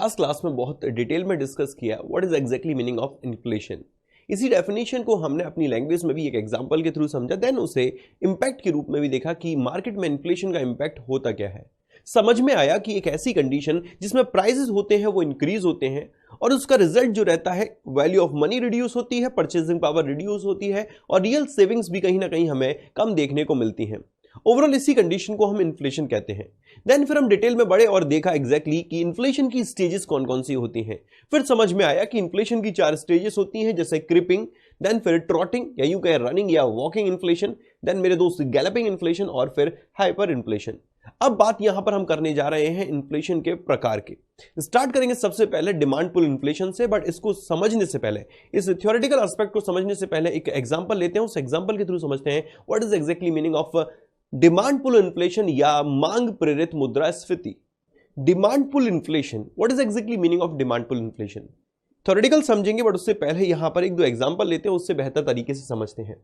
Last class में बहुत detail में डिस्कस किया what is exactly meaning of inflation. इसी डेफिनेशन को हमने अपनी लैंग्वेज में भी एक एग्जांपल के थ्रू समझा, देन उसे इंपैक्ट के रूप में भी देखा कि मार्केट में इन्फ्लेशन का इंपैक्ट होता क्या है। समझ में आया कि एक ऐसी कंडीशन जिसमें प्राइसेस होते हैं वो इंक्रीज होते हैं और उसका रिजल्ट जो रहता है वैल्यू ऑफ मनी रिड्यूस होती है, परचेजिंग पावर रिड्यूस होती है और रियल सेविंग्स भी कहीं ना कहीं हमें कम देखने को मिलती हैं। ओवरऑल इसी कंडीशन को हम इन्फ्लेशन कहते हैं। देन फिर हम डिटेल में बढ़े और देखा एग्जैक्टली कि इन्फ्लेशन की स्टेजेस कौन कौन सी होती हैं। फिर समझ में आया कि इन्फ्लेशन की 4 स्टेजेस होती हैं, जैसे क्रिपिंग, देन फिर ट्रॉटिंग या यूं कहें रनिंग या वॉकिंग इन्फ्लेशन, देन मेरे दोस्त गैलपिंग इन्फ्लेशन और फिर हाइपर इन्फ्लेशन। अब बात यहां पर हम करने जा रहे हैं इन्फ्लेशन के प्रकार के। स्टार्ट करेंगे सबसे पहले डिमांड पुल इन्फ्लेशन से, बट इसको समझने से पहले, इस थ्योरेटिकल एस्पेक्ट को समझने से पहले एक एग्जांपल लेते हैं, उस एग्जांपल के थ्रू समझते हैं what is exactly meaning of demand pull inflation या मांग प्रेरित मुद्रास्फीति। Demand pull inflation, what is exactly meaning of demand pull inflation theoretical समझेंगे, बट उससे पहले यहां पर एक दो एग्जांपल लेते हैं, उससे बेहतर तरीके से समझते हैं।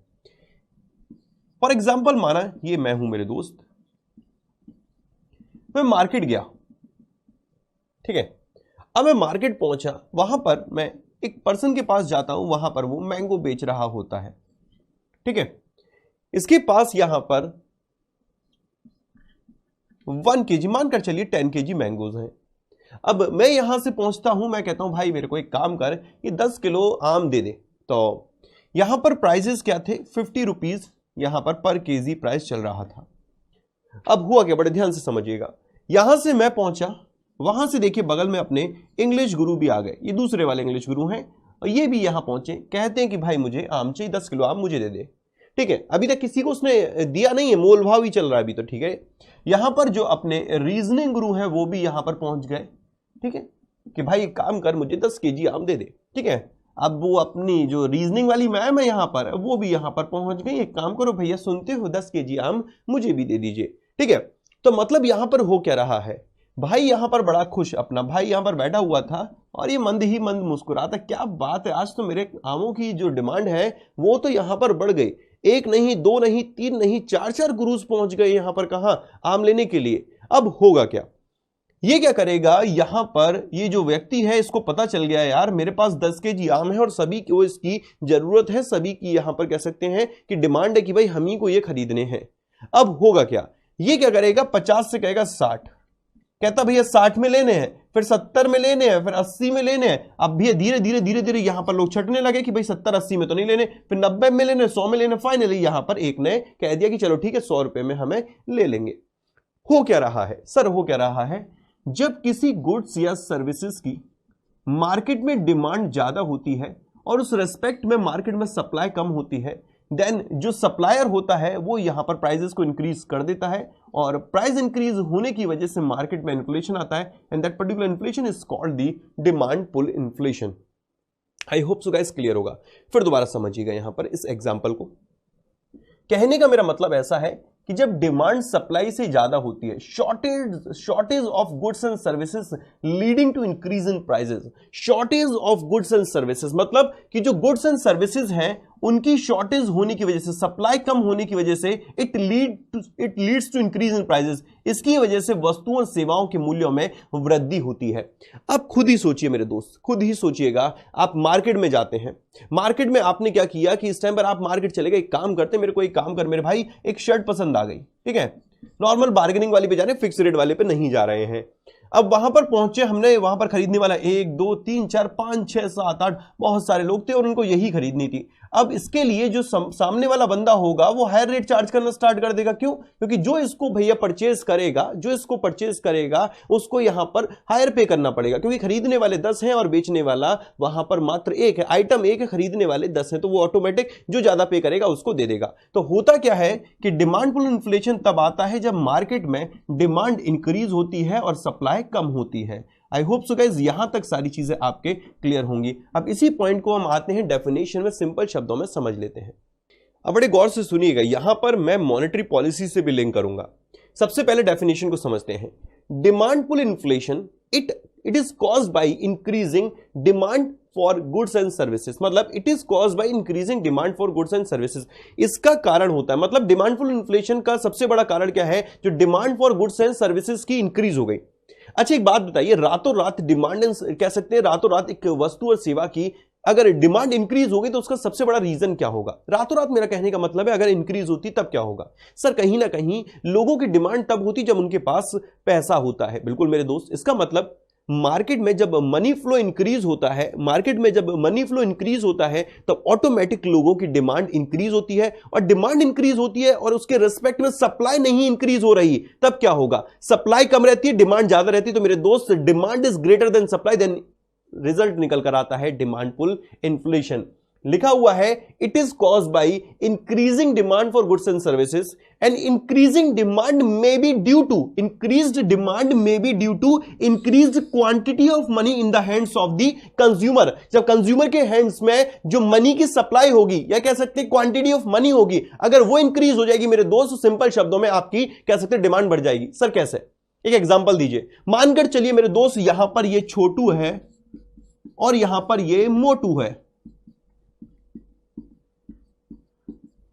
फॉर एग्जांपल माना ये मैं हूं मेरे दोस्त, मैं मार्केट गया, ठीक है। अब मैं मार्केट पहुंचा, वहां पर मैं एक पर्सन के पास जाता हूं, वहां पर वो मैंगो बेच रहा होता है, ठीक है। इसके पास यहां पर 1 kg, मानकर चलिए 10 kg मैंगोज हैं। अब मैं यहां से पहुंचता हूं, मैं कहता हूं भाई मेरे को एक काम कर, ये 10 किलो आम दे दे। तो यहां पर प्राइजेस क्या थे, 50 रुपीज यहां पर केजी प्राइस चल रहा था। अब हुआ क्या, बड़े ध्यान से समझिएगा। यहां से मैं पहुंचा, वहां से देखिए बगल में अपने इंग्लिश गुरु भी आ गए, ये दूसरे वाले इंग्लिश गुरु हैं और ये भी यहां पहुंचे, कहते हैं कि भाई मुझे आम चाहिए, 10 किलो आम मुझे दे दे, ठीक है। अभी तक किसी को उसने दिया नहीं है, मोल भाव ही चल रहा है अभी तो, ठीक है। यहां पर जो अपने रीजनिंग गुरु है वो भी यहां पर पहुंच गए, ठीक है, कि भाई एक काम कर, मुझे 10 kg आम दे दे, ठीक है। अब वो अपनी जो रीजनिंग वाली मैम है यहां पर, वो भी यहां पर पहुंच गई, एक काम करो भैया सुनते हो, 10 kg आम मुझे भी दे दीजिए, ठीक है। तो मतलब यहां पर हो क्या रहा है, भाई यहां पर बड़ा खुश, अपना भाई यहां पर बैठा हुआ था और ये मंद ही मंद मुस्कुराता, क्या बात है, आज तो मेरे आमों की जो डिमांड है वो तो यहां पर बढ़ गई। एक नहीं, 2 नहीं, 3 नहीं, 4 गुरुज पहुंच गए यहां पर, कहां, आम लेने के लिए। अब होगा क्या, ये क्या करेगा, यहां पर ये जो व्यक्ति है इसको पता चल गया यार मेरे पास 10 kg आम है और सभी को इसकी जरूरत है, सभी की यहां पर कह सकते हैं कि डिमांड है कि भाई हम ही को ये खरीदने हैं। अब होगा क्या, ये क्या करेगा, 50 से कहेगा 60, कहता भैया 60 में लेने हैं, फिर 70 में लेने हैं, फिर 80 में लेने हैं। अब भी धीरे धीरे धीरे धीरे यहां पर लोग छटने लगे कि भाई 70 80 में तो नहीं लेने, फिर 90 में लेने, 100 में लेने। फाइनली यहां पर एक ने कह दिया कि चलो ठीक है 100 रुपए में हमें ले लेंगे। हो क्या रहा है सर, हो क्या रहा है, जब किसी गुड्स या सर्विसेज की मार्केट में डिमांड ज्यादा होती है और उस रेस्पेक्ट में मार्केट में सप्लाई कम होती है, देन जो सप्लायर होता है वो यहां पर प्राइसेस को इंक्रीज कर देता है और प्राइस इंक्रीज होने की वजह से मार्केट में इन्फ्लेशन आता है, and that particular inflation is called the demand pull inflation. I hope so guys clear होगा। फिर दोबारा समझिएगा यहां पर इस एग्जांपल को। कहने का मेरा मतलब ऐसा है कि जब डिमांड सप्लाई से ज्यादा होती है, shortage of goods and services leading to increase in prices. Shortage of goods and services मतलब कि जो गुड्स एंड सर्विसेज हैं उनकी शॉर्टेज होने की वजह से, सप्लाई कम होने की वजह से it leads to increase in prices. इसकी वजह से वस्तुओं और सेवाओं के मूल्यों में वृद्धि होती है। अब खुद ही सोचिए मेरे दोस्त, खुद ही सोचिएगा, आप मार्केट में जाते हैं, मार्केट में आपने क्या किया कि इस टाइम पर आप मार्केट चले गए, एक काम करते, मेरे को एक काम कर मेरे भाई, एक शर्ट पसंद आ गई, ठीक है, नॉर्मल बार्गेनिंग वाली पे जा रहे हैं, फिक्स रेट वाले पे नहीं जा रहे हैं। अब वहां पर पहुंचे, हमने वहां पर खरीदने वाला 1 2 3 4 5 6 7 8 बहुत सारे लोग थे और उनको यही खरीदनी थी। अब इसके लिए जो सामने वाला बंदा होगा वो हायर रेट चार्ज करना स्टार्ट कर देगा। क्यों? क्योंकि जो इसको भैया परचेज करेगा उसको यहां पर हायर पे करना पड़ेगा, क्योंकि खरीदने वाले 10 हैं और बेचने वाला वहां पर मात्र 1 है, आइटम 1 है, खरीदने वाले 10 हैं, तो वो ऑटोमेटिक जो ज्यादा पे करेगा उसको दे देगा। तो होता क्या है कि डिमांड पुल इन्फ्लेशन तब आता है जब मार्केट में डिमांड इंक्रीज होती है और सप्लाई कम होती है। आई होप सो गाइस यहां तक सारी चीजें आपके क्लियर होंगी। अब इसी पॉइंट को हम आते हैं डेफिनेशन में, सिंपल शब्दों में समझ लेते हैं। अब बड़े गौर से सुनिएगा, यहां पर मैं मॉनेटरी पॉलिसी से भी लिंक करूंगा। सबसे पहले डेफिनेशन को समझते हैं। Demand pull inflation it is caused by increasing demand for goods and services, मतलब it is caused by increasing demand for goods and services. इसका कारण होता है, मतलब डिमांड पुल इन्फ्लेशन का सबसे बड़ा कारण क्या है, जो demand for goods and services की इंक्रीज हो गई। अच्छा एक बात बताइए, रातों रात डिमांड कह सकते हैं, रातों रात एक वस्तु और सेवा की अगर डिमांड इंक्रीज होगी तो उसका सबसे बड़ा रीजन क्या होगा? रातों रात मेरा कहने का मतलब है अगर इंक्रीज होती तब क्या होगा? सर कहीं ना कहीं लोगों की डिमांड तब होती जब उनके पास पैसा होता है। बिल्कुल मेरे दोस्त, इसका मतलब मार्केट में जब मनी फ्लो इंक्रीज होता है, मार्केट में जब मनी फ्लो इंक्रीज होता है तब ऑटोमेटिक लोगों की डिमांड इंक्रीज होती है, और डिमांड इंक्रीज होती है और उसके रिस्पेक्ट में सप्लाई नहीं इंक्रीज हो रही, तब क्या होगा? सप्लाई कम रहती है, डिमांड ज्यादा रहती है। तो मेरे दोस्त demand is greater than supply, then result निकल कर आता है डिमांड पुल इन्फ्लेशन। लिखा हुआ है it is caused by increasing demand for goods and services and increasing demand may be due to increased demand may be due to increased quantity of money in the hands of the consumer. जब consumer के hands में जो money की supply होगी, या कह सकते हैं क्वांटिटी ऑफ मनी होगी, अगर वो इंक्रीज हो जाएगी मेरे दोस्त, सिंपल शब्दों में आपकी कह सकते हैं डिमांड बढ़ जाएगी। सर कैसे? एक एग्जांपल दीजिए। मानकर चलिए मेरे दोस्त यहां पर ये छोटू है और यहां पर ये मोटू है,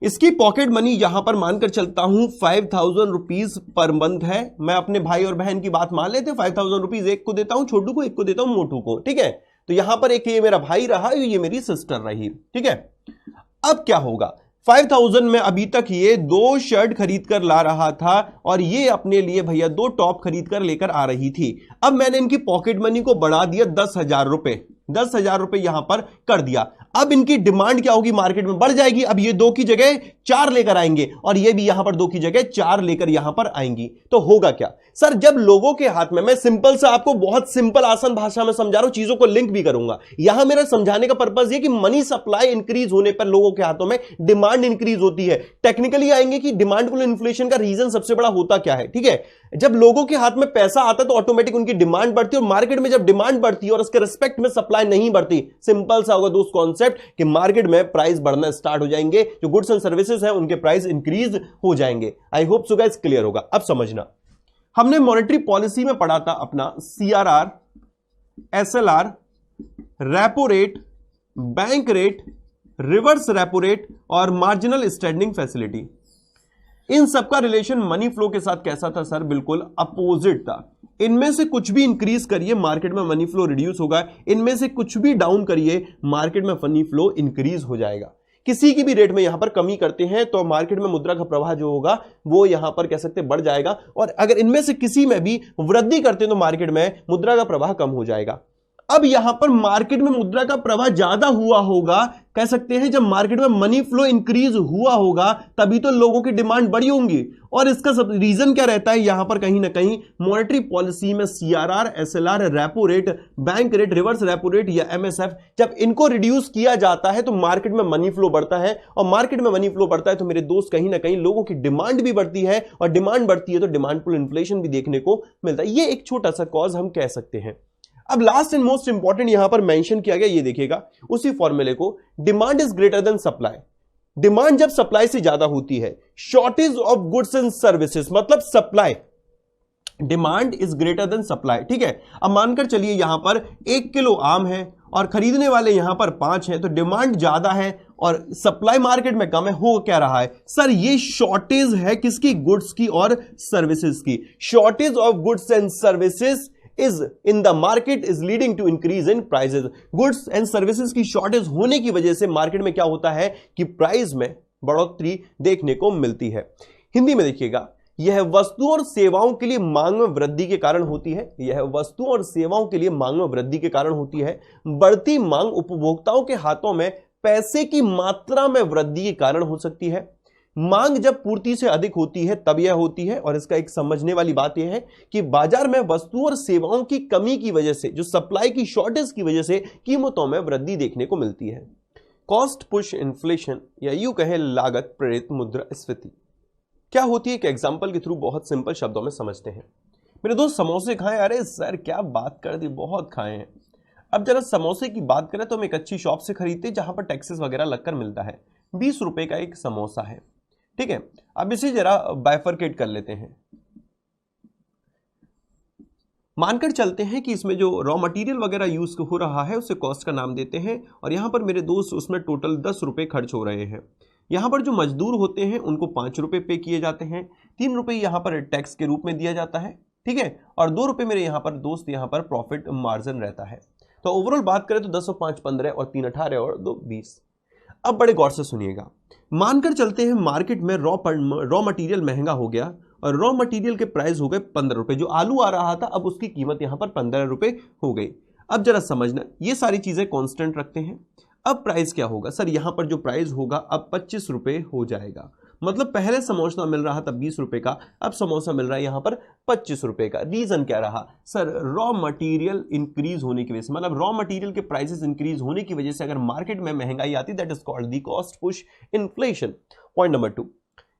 इसकी पॉकेट मनी यहां पर मानकर चलता हूं 5000 रुपीज पर मंथ है। मैं अपने भाई और बहन की बात मान लेते हैं, 5000 रुपीज एक को देता हूं छोटू को, एक को देता हूं मोटू को, ठीक है। तो यहां पर एक ये मेरा भाई रहा, ये मेरी सिस्टर रही, ठीक है। अब क्या होगा? 5000 में अभी तक ये 2 शर्ट खरीद कर ला रहा था और ये अपने लिए भैया 2 टॉप खरीद कर लेकर आ रही थी। अब मैंने इनकी पॉकेट मनी को बढ़ा दिया 10,000 रुपए, 10,000 रुपए यहां पर कर दिया। अब इनकी डिमांड क्या होगी? मार्केट में बढ़ जाएगी। अब ये 2 की जगह 4 लेकर आएंगे और ये भी यहां पर 2 की जगह 4 लेकर यहां पर आएंगी। तो होगा क्या सर? जब लोगों के हाथ में, मैं सिंपल सा आपको बहुत सिंपल आसान भाषा में समझा रहा हूं, चीजों को लिंक भी करूंगा। यहां मेरा समझाने का पर्पस ये कि मनी सप्लाई इंक्रीज होने पर लोगों के हाथों में डिमांड इंक्रीज होती है। टेक्निकली आएंगे कि डिमांड पुल इन्फ्लेशन का रीजन सबसे बड़ा होता क्या है, ठीक है। जब लोगों के हाथ में पैसा आता है तो ऑटोमेटिक उनकी डिमांड बढ़ती है, और मार्केट में जब डिमांड बढ़ती है और उसके रिस्पेक्ट में सप्लाई नहीं बढ़ती, सिंपल सा होगा दोस्त कॉन्सेप्ट कि मार्केट में प्राइस बढ़ना स्टार्ट हो जाएंगे, जो गुड्स एंड सर्विसेज है उनके प्राइस इंक्रीज हो जाएंगे। आई होप सो गाइस क्लियर होगा। अब समझना, हमने मॉनेटरी पॉलिसी में पढ़ा था अपना CRR, SLR, repo rate, bank rate, reverse repo rate और मार्जिनल स्टैंडिंग फैसिलिटी। इन सबका रिलेशन मनी फ्लो के साथ कैसा था सर? बिल्कुल अपोजिट था। इनमें से कुछ भी इंक्रीज करिए मार्केट में मनी फ्लो रिड्यूस होगा, इनमें से कुछ भी डाउन करिए मार्केट में मनी फ्लो इंक्रीज हो जाएगा। किसी की भी रेट में यहां पर कमी करते हैं तो मार्केट में मुद्रा का प्रवाह जो होगा वो यहां पर कह सकते बढ़ जाएगा, और अगर इनमें से किसी में भी वृद्धि करते हैं तो मार्केट में मुद्रा का प्रवाह कम हो जाएगा। अब यहां पर मार्केट में मुद्रा का प्रवाह ज्यादा हुआ होगा, कह सकते हैं जब मार्केट में मनी फ्लो इंक्रीज हुआ होगा तभी तो लोगों की डिमांड बढ़ी होंगी। और इसका सब रीजन क्या रहता है? यहां पर कहीं ना कहीं मॉनेटरी पॉलिसी में CRR, SLR, repo rate, bank rate, reverse repo rate या MSF, जब इनको रिड्यूस किया जाता है तो मार्केट में मनी फ्लो बढ़ता है, और मार्केट में मनी फ्लो बढ़ता है तो मेरे दोस्त कहीं ना कहीं लोगों की डिमांड भी बढ़ती है, और डिमांड बढ़ती है तो डिमांड पुल इन्फ्लेशन भी देखने को मिलता है। ये एक छोटा सा कॉज हम कह सकते हैं। अब लास्ट एंड मोस्ट इंपॉर्टेंट यहां पर मेंशन किया गया, ये देखिएगा उसी फॉर्मूले को, demand is greater than supply. Demand जब सप्लाई से ज्यादा होती है, shortage of goods and services, मतलब supply, demand is greater than supply, ठीक है। अब मानकर चलिए यहां पर 1 किलो आम है और खरीदने वाले यहां पर 5 हैं, तो डिमांड ज्यादा है और सप्लाई मार्केट में कम है। हो क्या रहा है सर? ये शॉर्टेज है किसकी? गुड्स की और सर्विसेज की। Shortage of goods and services is in the market is leading to increase in prices. Goods and services की शॉर्टेज होने की वजह से मार्केट में क्या होता है कि प्राइस में बढ़ोतरी देखने को मिलती है। हिंदी में देखिएगा, यह वस्तुओं और सेवाओं के लिए मांग में वृद्धि के कारण होती है। यह वस्तुओं और सेवाओं के लिए मांग में वृद्धि के कारण होती है। बढ़ती मांग उपभोक्ताओं के हाथों में पैसे की मात्रा में वृद्धि के कारण हो सकती है। मांग जब पूर्ति से अधिक होती है तब यह होती है, और इसका एक समझने वाली बात यह है कि बाजार में वस्तुओं और सेवाओं की कमी की वजह से, जो सप्लाई की शॉर्टेज की वजह से कीमतों में वृद्धि देखने को मिलती है। कॉस्ट पुश इन्फ्लेशन, या यूं कहें लागत प्रेरित मुद्रास्फीति क्या होती है? एक एग्जांपल के थ्रू बहुत सिंपल शब्दों में समझते हैं। मेरे दोस्त समोसे खाएं? अरे सर क्या बात कर दी, बहुत खाए हैं। अब जरा समोसे की बात करें तो हम एक अच्छी शॉप से खरीदते हैं जहां पर टैक्सेस वगैरह लगकर मिलता है। 20 रुपए का एक समोसा है, ठीक है। अब इसे जरा बाइफरकेट कर लेते हैं। मानकर चलते हैं कि इसमें जो रॉ मटेरियल वगैरह यूज हो रहा है उसे कॉस्ट का नाम देते हैं, और यहां पर मेरे दोस्त उसमें टोटल 10 रुपए खर्च हो रहे हैं। यहां पर जो मजदूर होते हैं उनको 5 रुपए पे किए जाते हैं, 3 रुपए यहां पर टैक्स के रूप में दिया जाता है, ठीक है, और 2 रुपए मेरे यहां पर दोस्त यहां पर प्रॉफिट मार्जिन रहता है। तो ओवरऑल बात करें तो 10 और 5 15 और 3 18 और 2 20। अब बड़े गौर से सुनिएगा, मानकर चलते हैं मार्केट में रॉ मटेरियल महंगा हो गया और रॉ मटेरियल के प्राइस हो गए 15 रुपए। जो आलू आ रहा था अब उसकी कीमत यहां पर 15 रुपए हो गई। अब जरा समझना, ये सारी चीजें कांस्टेंट रखते हैं। अब प्राइस क्या होगा सर, यहां पर जो प्राइस होगा अब 25 रुपए हो जाएगा। मतलब पहले समोसा मिल रहा था 20 रुपए का, अब समोसा मिल रहा है यहां पर 25 रुपए का। रीजन क्या रहा सर, रॉ मटेरियल इंक्रीज होने की वजह से, मतलब रॉ मटेरियल के प्राइसेस इंक्रीज होने की वजह से अगर मार्केट में महंगाई आती, that is called the cost push inflation. Point number 2,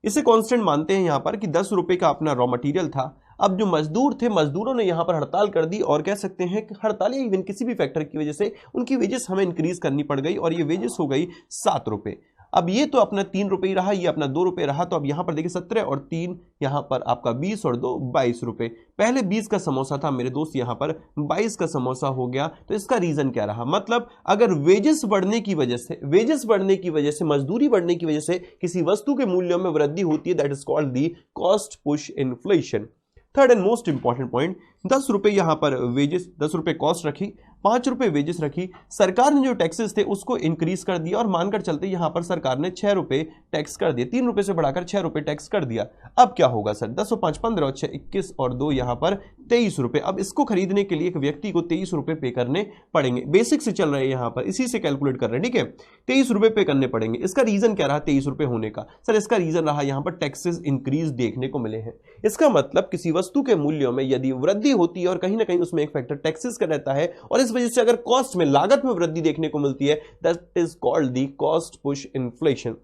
इसे कांस्टेंट मानते हैं यहां पर कि 10 रुपए का अपना रॉ मटेरियल था। अब जो मजदूर थे, मजदूरों ने यहां पर हड़ताल कर दी और कह सकते हैं कि हड़ताल या इवन किसी भी फैक्टर की वजह से उनकी वेजेस हमें इंक्रीज करनी पड़ गई और ये वेजेस हो गई 7 रुपए। अब ये तो अपना 3 रुपए ही रहा, ये अपना 2 रुपए रहा। तो अब यहां पर देखिए 17 और 3 यहां पर आपका 20 और 2 22 रुपए। पहले 20 का समोसा था मेरे दोस्त, यहां पर 22 का समोसा हो गया। तो इसका रीजन क्या रहा, मतलब अगर वेजेस बढ़ने की वजह से मजदूरी बढ़ने की वजह से किसी वस्तु के मूल्यों में वृद्धि होती है, that is called the cost push inflation. Third and most important point, 10 रुपए यहां पर वेजेस, 10 रुपए कॉस्ट रखी, 5 रुपए वेजेस रखी। सरकार ने जो टैक्सेस थे उसको इंक्रीज कर दिया और मानकर चलते यहां पर सरकार ने 6 रुपए टैक्स कर दिया, 3 रुपए से बढ़ाकर 6 रुपए टैक्स कर दिया। अब क्या होगा सर, 10 और 5 15 और 6 21 और 2 यहां पर 23 रुपए। अब इसको खरीदने के लिए एक व्यक्ति को 23 रुपए पे करने पड़ेंगे। बेसिक से चल रहे हैं यहां पर, इसी से कैलकुलेट कर रहे हैं, ठीक है। 23 रुपए पे करने पड़ेंगे। इसका रीजन क्या रहा 23 रुपए होने का सर, इसका रीजन रहा यहां पर टैक्सेस इंक्रीज देखने को मिले हैं। इसका मतलब किसी वस्तु के मूल्यों में यदि वृद्धि होती है और कहीं ना कहीं उसमें एक फैक्टर टैक्सेस का रहता है और इस वजह से अगर कॉस्ट में, लागत में वृद्धि देखने को मिलती है, that is called the cost push inflation.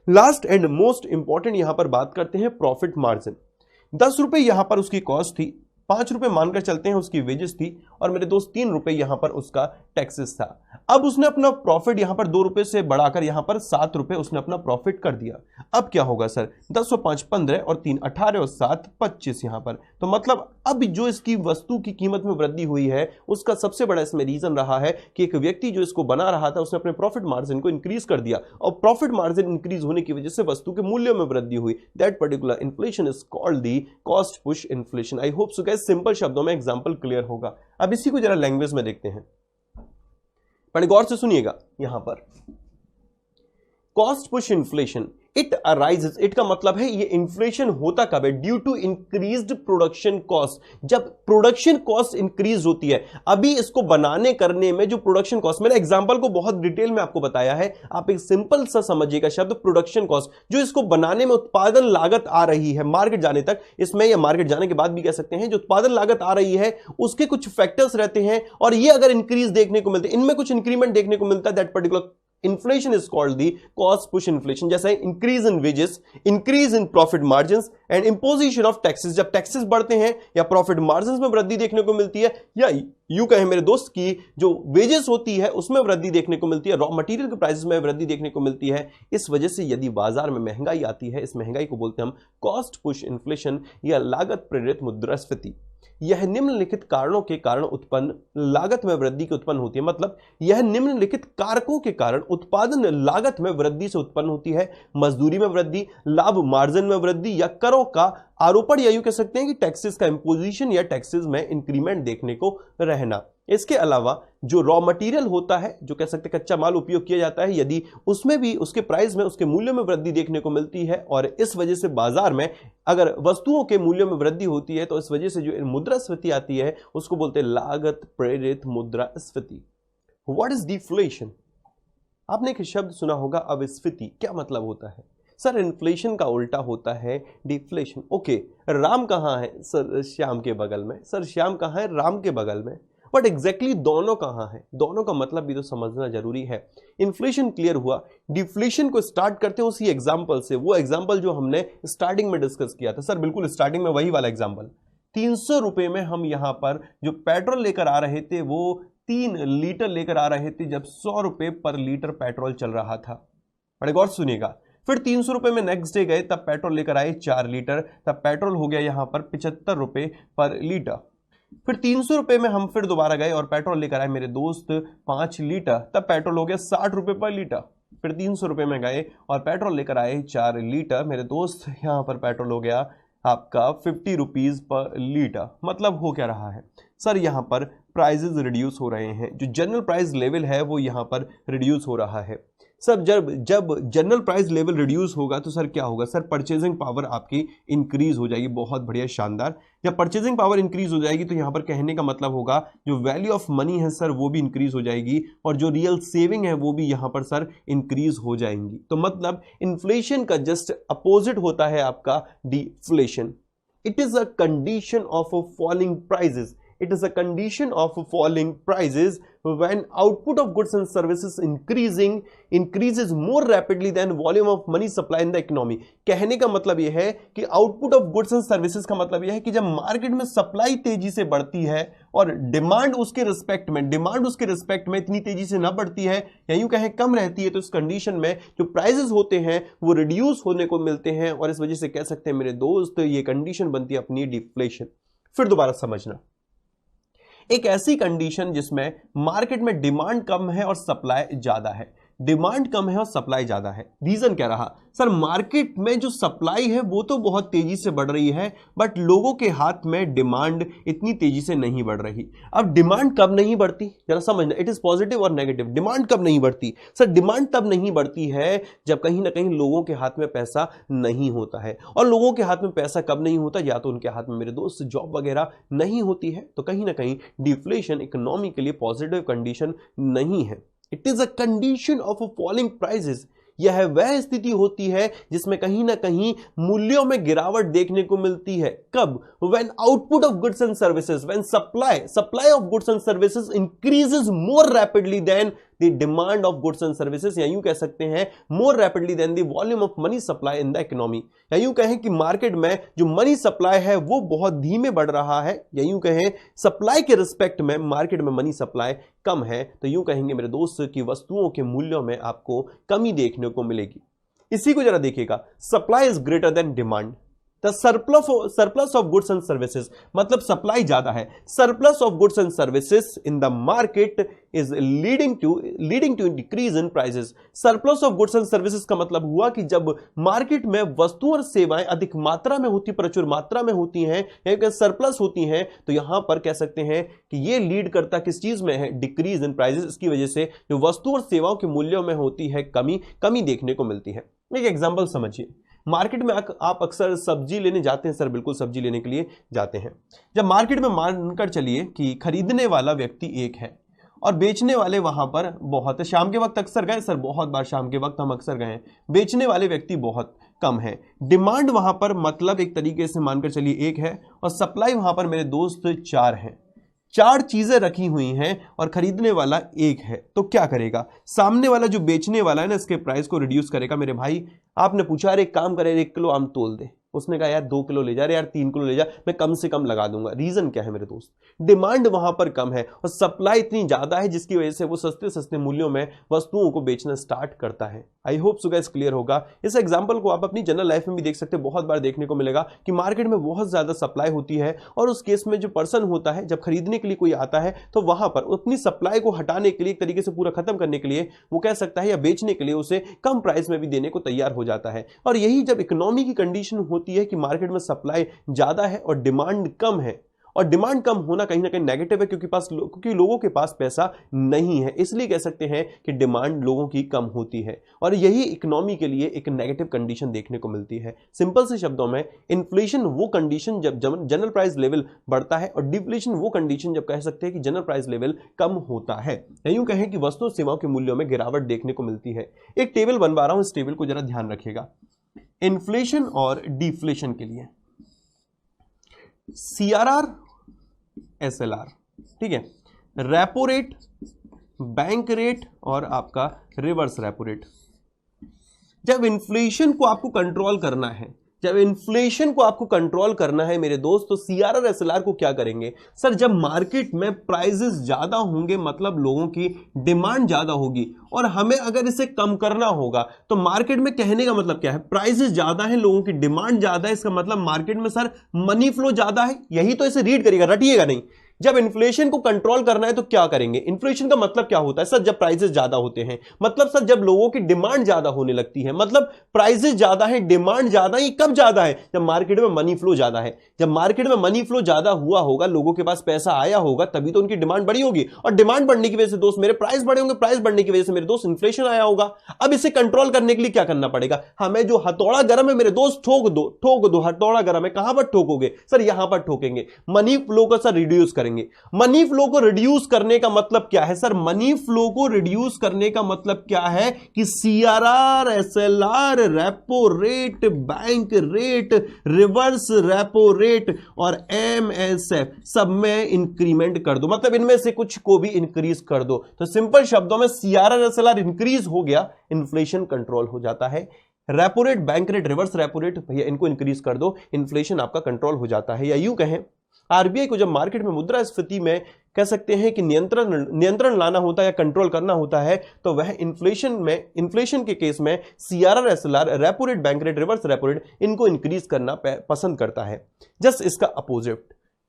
Last and most important यहां पर बात करते हैं प्रॉफिट मार्जिन। 10 रुपए यहां पर उसकी कॉस्ट थी, 5 रुपए मानकर चलते हैं उसकी वेजेस थी और मेरे दोस्त 3 रुपए यहां पर उसका टैक्सेस था। अब उसने अपना प्रॉफिट यहां पर 2 रुपए से बढ़ाकर यहां पर 7 रुपए उसने अपना प्रॉफिट कर दिया। अब क्या होगा सर, 10 और 5 15 और 3 18 और 7 25 यहां पर। तो मतलब अब जो इसकी वस्तु की कीमत में वृद्धि हुई है उसका सबसे बड़ा इसमें रीजन रहा है कि एक व्यक्ति जो इसको बना रहा था उसने अपने प्रॉफिट मार्जिन को इंक्रीज कर दिया और प्रॉफिट मार्जिन इंक्रीज होने की वजह से वस्तु के मूल्यों में वृद्धि हुई। That particular inflation is called the cost push inflation. I hope so guys simple शब्दों में एग्जांपल क्लियर होगा। अब इसी को जरा लैंग्वेज में देखते हैं, बड़े गौर से सुनिएगा। यहां पर cost push inflation, it arises, it का मतलब है ये इन्फ्लेशन होता कब है, due to increased production cost. जब प्रोडक्शन कॉस्ट इंक्रीज होती है, अभी इसको बनाने करने में जो प्रोडक्शन कॉस्ट, मैंने एग्जांपल को बहुत डिटेल में आपको बताया है, आप एक सिंपल सा समझिएगा शब्द प्रोडक्शन कॉस्ट, जो इसको बनाने में उत्पादन लागत आ रही है मार्केट जाने तक, इसमें या मार्केट जाने के बाद भी कह सकते हैं, जो उत्पादन लागत आ रही है उसके कुछ फैक्टर्स रहते हैं और ये अगर इंक्रीज देखने को मिलते हैं, इनमें कुछ इंक्रीमेंट देखने को मिलता है, that particular inflation is called the cost push inflation. जैसे increase in wages, increase in profit margins and imposition of taxes. जब टैक्सेस बढ़ते हैं या प्रॉफिट मार्जिन्स में वृद्धि देखने को मिलती है, या यूं कहें मेरे दोस्त की जो वेजेस होती है उसमें वृद्धि देखने को मिलती है, रॉ मटेरियल के प्राइसेस में वृद्धि देखने को मिलती है, इस वजह से यदि बाजार में महंगाई आती है, इस महंगाई को बोलते हैं हम कॉस्ट पुश इन्फ्लेशन या लागत प्रेरित मुद्रास्फीति। यह निम्नलिखित कारणों के कारण उत्पन्न लागत में वृद्धि की उत्पन्न होती है, मतलब यह निम्नलिखित कारकों के कारण उत्पादन लागत में वृद्धि से उत्पन्न होती है। मजदूरी में वृद्धि, लाभ मार्जिन में वृद्धि या करों का आरोपण, या यूं कह सकते हैं कि टैक्सेस का इंपोजिशन या टैक्सेस में इंक्रीमेंट देखने को रहना। इसके अलावा जो रॉ मटेरियल होता है, जो कह सकते हैं कच्चा माल उपयोग किया जाता है, यदि उसमें भी उसके प्राइस में, उसके मूल्य में वृद्धि देखने को मिलती है और इस वजह से बाजार में अगर वस्तुओं के मूल्यों में वृद्धि होती है तो इस वजह से जो मुद्रास्फीति आती है उसको बोलते हैं लागत प्रेरित मुद्रास्फीति। What is deflation? आपने एक शब्द सुना होगा अविस्फीति। क्या मतलब होता है सर? इन्फ्लेशन का उल्टा होता है डिफ्लेशन। ओके, राम कहां है सर? श्याम के बगल में। सर श्याम कहां है? राम के बगल में। बट एग्जैक्टली दोनों कहां है? दोनों का मतलब भी तो समझना जरूरी है। इन्फ्लेशन क्लियर हुआ, डिफ्लेशन को स्टार्ट करते हैं उसी एग्जांपल से, वो एग्जांपल जो हमने स्टार्टिंग में डिस्कस किया था। सर बिल्कुल स्टार्टिंग में वही वाला एग्जांपल। 300 रुपए में हम यहां पर जो पेट्रोल लेकर आ रहे थे वो 3 लीटर लेकर आ रहे थे, जब 100 रुपए पर लीटर पेट्रोल चल रहा था। बड़े गौर सुनिएगा। फिर 300 रुपए में नेक्स्ट डे गए, तब पेट्रोल लेकर आए 4 लीटर, तब पेट्रोल हो गया यहां पर 75 रुपए पर लीटर। फिर 300 रुपए में हम फिर दोबारा गए और पेट्रोल लेकर आए मेरे दोस्त 5 लीटर, तब पेट्रोल हो गया 60 रुपए पर लीटर। फिर 300 रुपए में गए और पेट्रोल लेकर आए 4 लीटर, मेरे दोस्त यहां पर पेट्रोल हो गया आपका 50 रुपीज पर लीटर। मतलब हो क्या रहा है सर, यहां पर प्राइजेस रिड्यूस हो रहे हैं, जो जनरल प्राइस लेवल है वो यहां पर रिड्यूस हो रहा है। सर जब जब जनरल प्राइस लेवल रिड्यूस होगा तो सर क्या होगा सर, परचेजिंग पावर आपकी इंक्रीज हो जाएगी। बहुत बढ़िया, शानदार। जब परचेजिंग पावर इंक्रीज हो जाएगी तो यहां पर कहने का मतलब होगा जो वैल्यू ऑफ मनी है सर वो भी इंक्रीज हो जाएगी, और जो रियल सेविंग है वो भी यहां पर सर इंक्रीज हो जाएंगी। तो मतलब इन्फ्लेशन का जस्ट अपोजिट होता है आपका deflation. It is a condition of falling prices. It is a condition of falling prices when output of goods and services increases more rapidly than volume of money supply in the economy। कहने का मतलब यह है कि output of goods and services का मतलब यह है कि जब मार्केट में सप्लाई तेजी से बढ़ती है और डिमांड उसके रिस्पेक्ट में इतनी तेजी से ना बढ़ती है या यूं कहें कम रहती है, तो इस कंडीशन में जो प्राइसेस होते हैं वो रिड्यूस होने को मिलते हैं, और इस वजह से कह सकते हैं मेरे दोस्त ये कंडीशन बनती है अपनी डिफ्लेशन। फिर दोबारा समझना, एक ऐसी कंडीशन जिसमें मार्केट में डिमांड कम है और सप्लाई ज्यादा है। डिमांड कम है और सप्लाई ज्यादा है। रीजन क्या रहा सर, मार्केट में जो सप्लाई है वो तो बहुत तेजी से बढ़ रही है, बट लोगों के हाथ में डिमांड इतनी तेजी से नहीं बढ़ रही। अब डिमांड कब नहीं बढ़ती, जरा समझना, इट इज पॉजिटिव और नेगेटिव। डिमांड कब नहीं बढ़ती सर, डिमांड तब नहीं बढ़ती है जब कहीं ना कहीं लोगों के हाथ में पैसा नहीं होता है। और लोगों के हाथ में पैसा कब नहीं होता, या तो उनके हाथ में मेरे दोस्त जॉब वगैरह नहीं होती है, तो कहीं ना कहीं डिफ्लेशन इकोनॉमी के लिए पॉजिटिव कंडीशन नहीं है। It is a condition of falling prices. यह वह स्थिति होती है जिसमें कहीं ना कहीं मूल्यों में गिरावट देखने को मिलती है। कब? When output of goods and services, when supply of goods and services increases more rapidly than the demand of goods and services, या यूं कह सकते हैं more rapidly than the volume of money supply in the economy. या यूं कहें कि market में जो मनी सप्लाई है वो बहुत धीमे बढ़ रहा है, या यूं कहें सप्लाई के रिस्पेक्ट में मार्केट में मनी सप्लाई कम है, तो यूं कहेंगे मेरे दोस्त की वस्तुओं के मूल्यों में आपको कमी देखने को मिलेगी। इसी को जरा देखिएगा, supply is greater then demand. The surplus of goods and services, मतलब सप्लाई ज्यादा है। surplus of goods and services in the market is leading to decrease in prices। surplus of goods and services का मतलब हुआ कि जब market में वस्तु और सेवाएं अधिक मात्रा में होती, प्रचुर मात्रा में होती हैं, या सरप्लस होती हैं, तो यहां पर कह सकते हैं कि ये लीड करता किस चीज में है, डिक्रीज इन प्राइसेस। इसकी वजह से जो वस्तु और सेवाओं के मूल्यों में होती है कमी देखने को मिलती है। एक एग्जांपल समझिए, मार्केट में आप अक्सर सब्जी लेने जाते हैं सर, बिल्कुल सब्जी लेने के लिए जाते हैं। जब मार्केट में मानकर चलिए कि खरीदने वाला व्यक्ति एक है और बेचने वाले वहां पर बहुत, शाम के वक्त अक्सर गए सर, बहुत बार शाम के वक्त हम अक्सर गए, बेचने वाले व्यक्ति बहुत कम है। डिमांड वहां पर मतलब एक तरीके से मानकर चलिए एक है, और सप्लाई वहां पर मेरे दोस्त 4 है। 4 चीजें रखी हुई हैं और खरीदने वाला एक है, तो क्या करेगा? सामने वाला जो बेचने वाला है ना, इसके प्राइस को रिड्यूस करेगा। मेरे भाई आपने पूछा अरे एक काम करे 1 किलो आम तोल दे, उसने कहा यार 2 किलो ले जा, अरे यार 3 किलो ले जा, मैं कम से कम लगा दूंगा। रीजन क्या है मेरे दोस्त? डिमांड वहां पर कम है और सप्लाई इतनी ज्यादा है जिसकी वजह से वो सस्ते मूल्यों में वस्तुओं को बेचना स्टार्ट करता है। आई होप सो गाइस क्लियर होगा। इस एग्जांपल को आप अपनी जनरल लाइफ में भी देख सकते हैं, बहुत बार देखने को मिलेगा कि मार्केट में बहुत ज्यादा सप्लाई होती है और उस केस में जो पर्सन होता है, जब खरीदने के लिए कोई आता है तो वहां पर अपनी सप्लाई को हटाने के लिए, एक तरीके से पूरा खत्म करने के लिए वो कह सकता है, या बेचने के लिए उसे कम प्राइस में भी देने को तैयार हो जाता है। और यही जब इकोनॉमी की कंडीशन होती है कि मार्केट में सप्लाई ज्यादा है और डिमांड कम है, और डिमांड कम होना कहीं ना कहीं नेगेटिव है क्योंकि लोगों के पास पैसा नहीं है, इसलिए कह सकते हैं कि डिमांड लोगों की कम होती है, और यही इकोनॉमी के लिए एक नेगेटिव कंडीशन देखने को मिलती है। सिंपल से शब्दों में, इन्फ्लेशन वो कंडीशन जब जनरल प्राइस लेवल बढ़ता है, और डिफ्लेशन वो कंडीशन जब कह सकते हैं कि जनरल प्राइस लेवल कम होता है, या यूं कहें कि वस्तु और सेवाओं के मूल्यों में गिरावट देखने को मिलती है। एक टेबल बनवा रहा हूं, इस टेबल को जरा ध्यान रखिएगा। इन्फ्लेशन और डिफ्लेशन के लिए CRR SLR, ठीक है, रेपो रेट, बैंक रेट और आपका रिवर्स रेपो रेट। जब इन्फ्लेशन को आपको कंट्रोल करना है मेरे दोस्त, तो CRR SLR को क्या करेंगे सर? जब मार्केट में प्राइसेस ज्यादा होंगे मतलब लोगों की डिमांड ज्यादा होगी, और हमें अगर इसे कम करना होगा तो मार्केट में कहने का मतलब क्या है? प्राइसेस ज्यादा है, लोगों की डिमांड ज्यादा है, इसका मतलब मार्केट में सर मनी फ्लो ज्यादा है। यही तो इसे रीड करिएगा, रटिएगा नहीं। जब इन्फ्लेशन को कंट्रोल करना है तो क्या करेंगे? इन्फ्लेशन का मतलब क्या होता है सर? जब प्राइसेस ज्यादा होते हैं, मतलब सर जब लोगों की डिमांड ज्यादा होने लगती है, मतलब प्राइसेस ज्यादा है, डिमांड ज्यादा है। कब ज्यादा है? जब मार्केट में मनी फ्लो ज्यादा है। जब मार्केट में मनी फ्लो ज्यादा हुआ होगा, लोगों के पास पैसा आया होगा, तभी तो उनकी डिमांड बढ़ी होगी, और डिमांड बढ़ने की वजह से दोस्त मेरे प्राइस बढ़े होंगे, प्राइस बढ़ने की वजह से मेरे दोस्त इन्फ्लेशन आया होगा। अब इसे कंट्रोल करने के लिए क्या करना पड़ेगा? हमें जो हथौड़ा गर्म है मेरे दोस्त, ठोक दो, ठोक दो। हथौड़ा गर्म है, कहां पर ठोकोगे सर? यहां पर ठोकेंगे। मनी फ्लो को सर रिड्यूस करेंगे। मनी फ्लो को रिड्यूस करने का मतलब क्या है सर? मनी फ्लो को रिड्यूस करने का मतलब क्या है कि CRR, SLR, repo rate, bank rate, reverse repo rate और एमएसएफ सब में इंक्रीमेंट कर दो, मतलब इनमें से कुछ को भी इंक्रीज कर दो। तो सिंपल शब्दों में सीआरआर, एसएलआर इंक्रीज हो गया, इन्फ्लेशन कंट्रोल हो जाता है। Repo rate, bank rate, reverse repo rate, भैया इनको इंक्रीज कर दो, इन्फ्लेशन आपका कंट्रोल हो जाता है। या यूं कहें, आरबीआई को जब मार्केट में मुद्रास्फीति में कह सकते हैं कि नियंत्रण लाना होता है या कंट्रोल करना होता है, तो वह इन्फ्लेशन के केस में CRR, SLR, repo rate, bank rate, reverse repo rate इनको इंक्रीज करना पसंद करता है। जस्ट इसका अपोजिट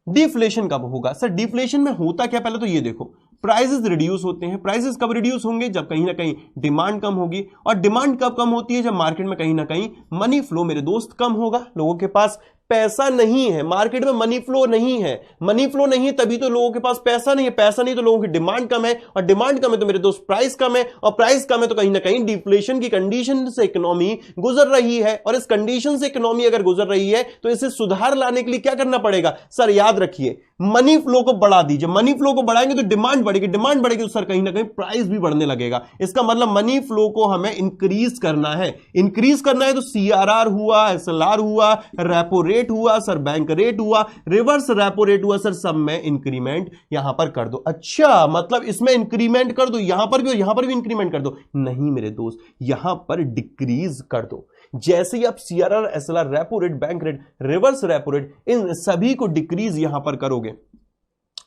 डिफ्लेशन कब होगा सर? डिफ्लेशन में होता क्या, पहले तो ये देखो, प्राइसेस रिड्यूस होते हैं। प्राइसेस कब रिड्यूस होंगे? जब कहीं ना कहीं डिमांड कम होगी। और डिमांड कब कम होती है? जब मार्केट में कहीं ना कहीं मनी फ्लो मेरे दोस्त कम होगा, लोगों के पास पैसा नहीं है, मार्केट में मनी फ्लो नहीं है। मनी फ्लो नहीं है तभी तो लोगों के पास पैसा नहीं है, पैसा नहीं तो लोगों की डिमांड कम है, और डिमांड कम है तो मेरे दोस्त प्राइस कम है, और प्राइस कम है तो कहीं ना कहीं डिफ्लेशन की कंडीशन से इकोनॉमी गुजर रही है। और इस कंडीशन से इकोनॉमी अगर गुजर रही है तो इसे सुधार लाने के लिए क्या करना पड़ेगा सर? याद रखिए, मनी फ्लो को बढ़ा दीजिए। मनी फ्लो को बढ़ाएंगे तो डिमांड बढ़ेगी, डिमांड बढ़ेगी तो सर कहीं ना कहीं प्राइस भी बढ़ने लगेगा। इसका मतलब मनी फ्लो को हमें इंक्रीज करना है। इंक्रीज करना है तो सीआरआर हुआ, एसएलआर हुआ, रेपो रेट हुआ सर, बैंक रेट हुआ, रिवर्स रेपो रेट हुआ सर, सब में इंक्रीमेंट यहां पर कर दो। अच्छा, मतलब इसमें इंक्रीमेंट कर दो, यहां पर भी और यहां पर भी इंक्रीमेंट कर दो? नहीं मेरे दोस्त, यहां पर डिक्रीज कर दो। जैसे ही आप CRR, SLR, repo rate, bank rate, reverse repo rate, इन सभी को डिक्रीज यहां पर करोगे,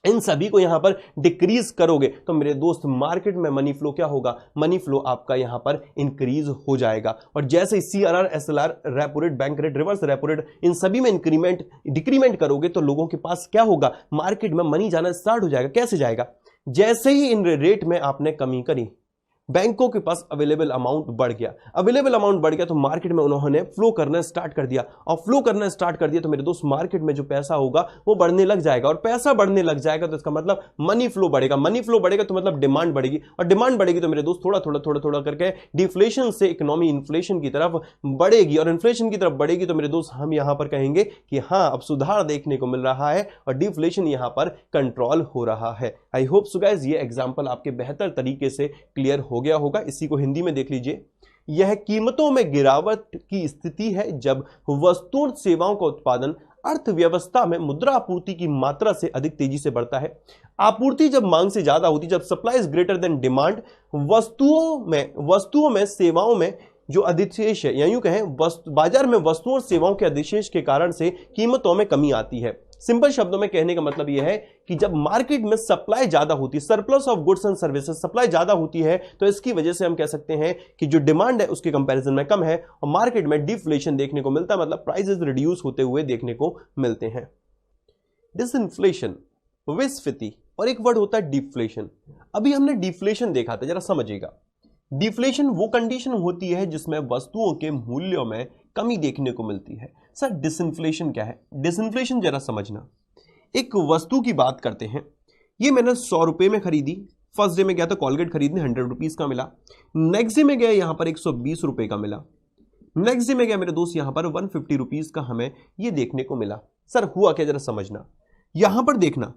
इन सभी को यहां पर डिक्रीज करोगे, तो मेरे दोस्त मार्केट में मनी फ्लो क्या होगा? मनी फ्लो आपका यहां पर इंक्रीज हो जाएगा। और जैसे ही CRR, SLR, repo rate, bank rate, reverse repo rate, इन सभी में डिक्रीमेंट करोगे तो लोगों के पास क्या होगा? मार्केट में मनी जाना स्टार्ट हो जाएगा। कैसे जाएगा? जैसे ही इन रेट में आपने कमी करी, बैंकों के पास अवेलेबल अमाउंट बढ़ गया। अवेलेबल अमाउंट बढ़ गया तो मार्केट में उन्होंने फ्लो करना स्टार्ट कर दिया, और फ्लो करना स्टार्ट कर दिया तो मेरे दोस्त मार्केट में जो पैसा होगा वो बढ़ने लग जाएगा, और पैसा बढ़ने लग जाएगा तो इसका मतलब मनी फ्लो बढ़ेगा। मनी फ्लो बढ़ेगा तो मतलब डिमांड बढ़ेगी, और डिमांड बढ़ेगी तो मेरे दोस्त थोड़ा थोड़ा करके डिफ्लेशन से इकोनॉमी इन्फ्लेशन की तरफ बढ़ेगी, और इन्फ्लेशन की तरफ बढ़ेगी तो मेरे दोस्त हम यहां पर कहेंगे कि हाँ, अब सुधार देखने को मिल रहा है और डिफ्लेशन यहां पर कंट्रोल हो रहा है। आई होप सो गाइस ये एग्जांपल आपके बेहतर तरीके से क्लियर हो गया होगा। इसी को हिंदी में देख लीजिए। यह कीमतों में गिरावट की स्थिति है जब वस्तुओं और सेवाओं का उत्पादन अर्थव्यवस्था में मुद्रा आपूर्ति की मात्रा से अधिक तेजी से बढ़ता है। आपूर्ति जब मांग से ज्यादा होती है, जब supply is greater then demand, वस्तुओं में सेवाओं में जो अधिशेष है, या यूं कहें बाजार में वस्तुओं और सेवाओं के अधिशेष के कारण से कीमतों में कमी आती है। सिंपल शब्दों में कहने का मतलब यह है कि जब मार्केट में सप्लाई ज्यादा होती है, surplus of goods and services, supply ज्यादा होती है, तो इसकी वजह से हम कह सकते हैं कि जो डिमांड है उसके कंपैरिजन में कम है, और मार्केट में डिफ्लेशन देखने को मिलता है, मतलब प्राइसेस रिड्यूस होते हुए देखने को मिलते हैं। डिसइंफ्लेशन, विस्फीति, और एक वर्ड होता है डिफ्लेशन। अभी हमने डिफ्लेशन देखा था, जरा समझिएगा। डिफ्लेशन वो कंडीशन होती है जिसमें वस्तुओं के मूल्यों में कमी देखने को मिलती है। सर डिसइंफ्लेशन क्या है? डिसइंफ्लेशन जरा समझना। एक वस्तु की बात करते हैं, ये मैंने 100 रुपए में खरीदी, फर्स्ट डे में गया था कॉलगेट खरीदने, 100 रुपीज का मिला। नेक्स्ट डे में गया यहां पर 120 रुपए का मिला। नेक्स्ट डे में गया मेरे दोस्त यहां पर 150 रुपीज का हमें ये देखने को मिला। सर हुआ क्या, जरा समझना। यहां पर देखना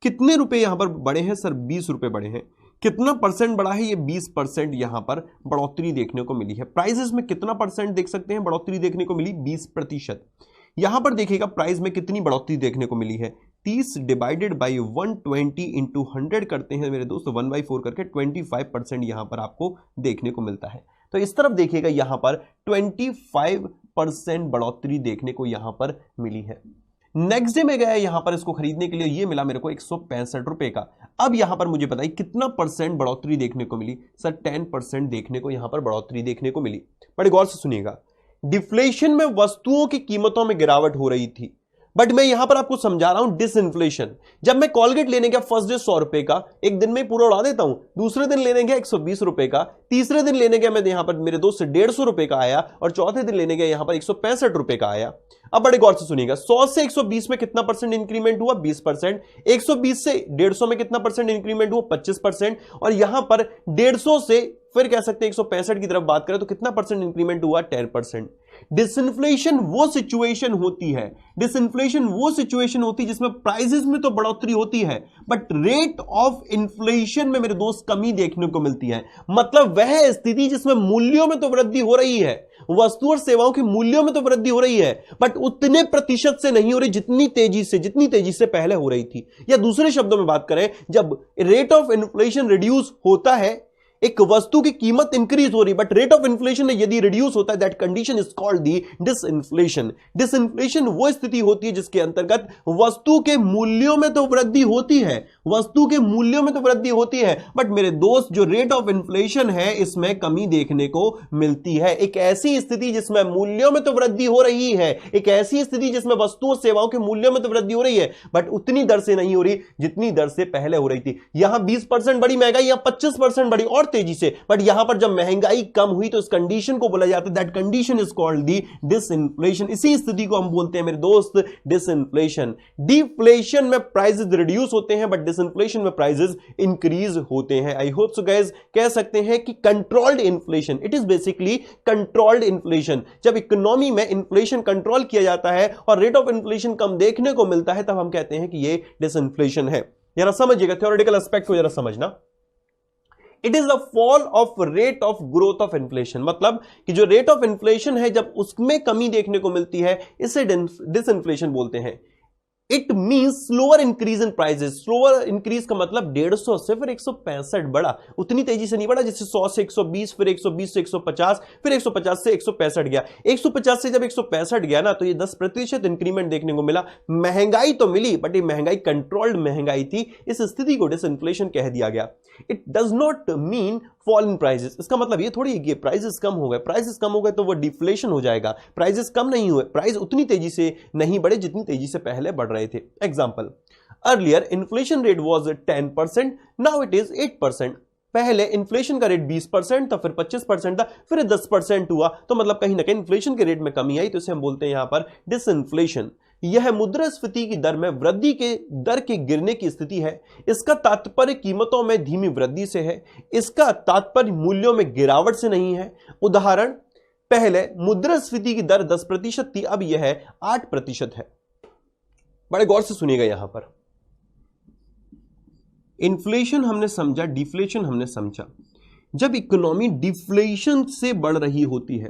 कितने रुपए यहां पर बढ़े हैं सर? 20 रुपए बढ़े हैं। कितना परसेंट बढ़ा है? ये 20% यहां पर बढ़ोतरी देखने को मिली है। प्राइसेस में कितना परसेंट देख सकते हैं बढ़ोतरी देखने को मिली? 20%। यहां पर देखिएगा प्राइस में कितनी बढ़ोतरी देखने को मिली है? 30 डिवाइडेड बाई 120 इंटू 100 करते हैं मेरे दोस्त 1/4 करके 25% यहां पर आपको देखने को मिलता है। तो इस तरफ देखिएगा यहां पर 25% बढ़ोतरी देखने को यहां पर मिली है। नेक्स्ट डे में गया यहां पर इसको खरीदने के लिए, ये मिला मेरे को 165 रुपए का। अब यहां पर मुझे बताइए कितना परसेंट बढ़ोतरी देखने को मिली? सर 10% देखने को यहां पर बढ़ोतरी देखने को मिली। बड़े गौर से सुनिएगा। डिफ्लेशन में वस्तुओं की कीमतों में गिरावट हो रही थी, बट मैं यहां पर आपको समझा रहा हूं डिसइंफ्लेशन। जब मैं कॉलगेट लेने गया फर्स्ट डे 100 रुपए का, एक दिन में पूरा उड़ा देता हूं, दूसरे दिन लेने गया 120 रुपए का, तीसरे दिन लेने गया मैं यहां पर मेरे दोस्त से 150 रुपए का आया, और चौथे दिन लेने गया यहां पर 165 रुपए का आया। अब बड़े गौर से सुनिएगा, 100 से 120 में कितना परसेंट इंक्रीमेंट हुआ? 20%। 120 से 150 में कितना परसेंट इंक्रीमेंट हुआ? 25%। और यहां पर 150 से फिर कह सकते हैं 165 की तरफ बात करें तो कितना परसेंट इंक्रीमेंट हुआ? 10%। डिसइंफ्लेशन वो सिचुएशन होती है, डिसइंफ्लेशन वो सिचुएशन होती है जिसमें प्राइसेस में तो बढ़ोतरी होती है बट रेट ऑफ इन्फ्लेशन में मेरे दोस्त कमी देखने को मिलती है। मतलब वह स्थिति जिसमें मूल्यों में तो वृद्धि हो रही है, वस्तु और सेवाओं के मूल्यों में तो वृद्धि हो रही है, बट उतने प्रतिशत से नहीं हो रही जितनी तेजी से पहले हो रही थी। या दूसरे शब्दों में बात करें, जब रेट ऑफ इन्फ्लेशन रिड्यूस होता है, एक वस्तु की कीमत इंक्रीज हो रही बट रेट ऑफ इन्फ्लेशन यदि रिड्यूस होता है, that condition is called the disinflation. Disinflation वो स्थिति होती है जिसके अंतर्गत वस्तु के मूल्यों में तो वृद्धि होती है, वस्तु के मूल्यों में तो वृद्धि होती है, बट मेरे दोस्त जो रेट ऑफ इन्फ्लेशन है इसमें कमी देखने को मिलती है। एक ऐसी स्थिति जिसमें मूल्यों में तो वृद्धि हो रही है, एक ऐसी स्थिति जिसमें वस्तुओं सेवाओं के मूल्यों में तो वृद्धि हो रही है बट उतनी दर से नहीं हो रही जितनी दर से पहले हो रही थी। यहां 20% बड़ी महंगाई, यहां 25% बड़ी और तेजी से, बट यहां पर जब महंगाई कम हुई तो इस कंडीशन को बोला जाता है, that condition is called the disinflation. इसी स्थिति को हम बोलते हैं मेरे दोस्त डिसइंफ्लेशन। डिफ्लेशन में प्राइसेस रिड्यूस होते हैं बट डिसइंफ्लेशन में प्राइसेस इंक्रीज होते हैं। आई होप सो गाइस कह सकते हैं कि controlled inflation, it is basically controlled inflation. जब इकोनॉमी में इन्फ्लेशन कंट्रोल किया जाता है और रेट ऑफ इन्फ्लेशन कम देखने को मिलता है तब हम कहते हैं कि यह डिसइंफ्लेशन है। जरा समझिएगा, थ्योरेटिकल एस्पेक्ट को जरा समझना। It is the fall of rate of growth of inflation, मतलब कि जो रेट ऑफ इन्फ्लेशन है जब उसमें कमी देखने को मिलती है इसे डिसइंफ्लेशन बोलते हैं। It means slower increase in prices. Slower increase का मतलब 150 से फिर 165 बढ़ा, उतनी तेजी से नहीं बढ़ा जैसे 100 से 120, फिर 120 से 150, फिर 150 से 165 गया। 150 से जब 165 गया ना तो ये 10% इंक्रीमेंट देखने को मिला। महंगाई तो मिली बट ये महंगाई कंट्रोल्ड महंगाई थी। इस स्थिति को डिसइंफ्लेशन कह दिया गया। It does not mean fall in prices. इसका मतलब ये थोड़ी है कि प्राइसेस कम हो गए, प्राइसेस कम हो गए तो वो डिफ्लेशन हो जाएगा। प्राइसेस कम नहीं हुए, प्राइस उतनी तेजी से नहीं बढ़े जितनी तेजी से पहले बढ़ रहे थे। Example, earlier inflation rate was 10%, now it is 8%। पहले इन्फ्लेशन का रेट 20% था, फिर 25% था, फिर 10% हुआ। तो मतलब कहीं ना कहीं इन्फ्लेशन के रेट में कमी आई, तो इसे हम बोलते हैं यहां पर डिसइंफ्लेशन। यह मुद्रास्फीति की दर में वृद्धि के दर के गिरने की स्थिति है। इसका तात्पर्य कीमतों में धीमी वृद्धि से है, इसका तात्पर्य मूल्यों में गिरावट से नहीं है। उदाहरण, पहले मुद्रास्फीति की दर 10% थी, अब यह 8% है। बड़े गौर से सुनिएगा, यहां पर इन्फ्लेशन हमने समझा, डिफ्लेशन हमने समझा। जब इकोनॉमी डिफ्लेशन से बढ़ रही होती है,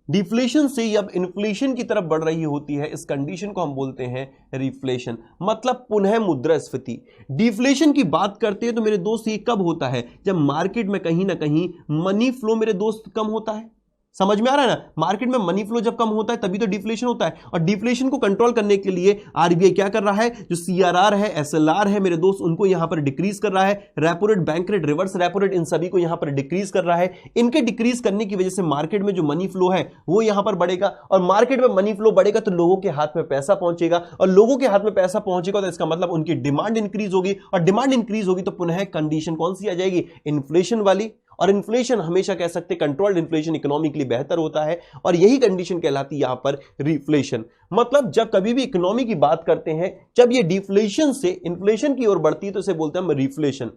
डिफ्लेशन से अब इन्फ्लेशन की तरफ बढ़ रही होती है, इस कंडीशन को हम बोलते हैं रिफ्लेशन, मतलब पुनः मुद्रास्फीति। डिफ्लेशन की बात करते हैं तो मेरे दोस्त ये कब होता है? जब मार्केट में कहीं ना कहीं मनी फ्लो मेरे दोस्त कम होता है। समझ में आ रहा है ना? मार्केट में मनी फ्लो जब कम होता है तभी तो डिफ्लेशन होता है। और डिफ्लेशन को कंट्रोल करने के लिए आरबीआई क्या कर रहा है? जो सीआरआर है, एसएलआर है मेरे दोस्त, उनको यहां पर डिक्रीज कर रहा है। Repo rate, bank rate, reverse repo rate, इन सभी को यहां पर डिक्रीज कर रहा है। इनके डिक्रीज करने की वजह से मार्केट में जो मनी फ्लो है वो यहां पर बढ़ेगा, और मार्केट में मनी फ्लो बढ़ेगा तो लोगों के हाथ में पैसा पहुंचेगा, और लोगों के हाथ में पैसा पहुंचेगा तो इसका मतलब उनकी डिमांड इंक्रीज होगी, और डिमांड इंक्रीज होगी तो पुनः कंडीशन कौन सी आ जाएगी? इन्फ्लेशन वाली। और इन्फ्लेशन हमेशा कह सकते हैं कंट्रोल्ड इन्फ्लेशन इकोनॉमी के लिए बेहतर होता है, और यही कंडीशन कहलाती है यहां पर रिफ्लेशन। मतलब जब कभी भी इकोनॉमी की बात करते हैं, जब ये डिफ्लेशन से इन्फ्लेशन की ओर बढ़ती है तो इसे बोलते हैं हम reflation.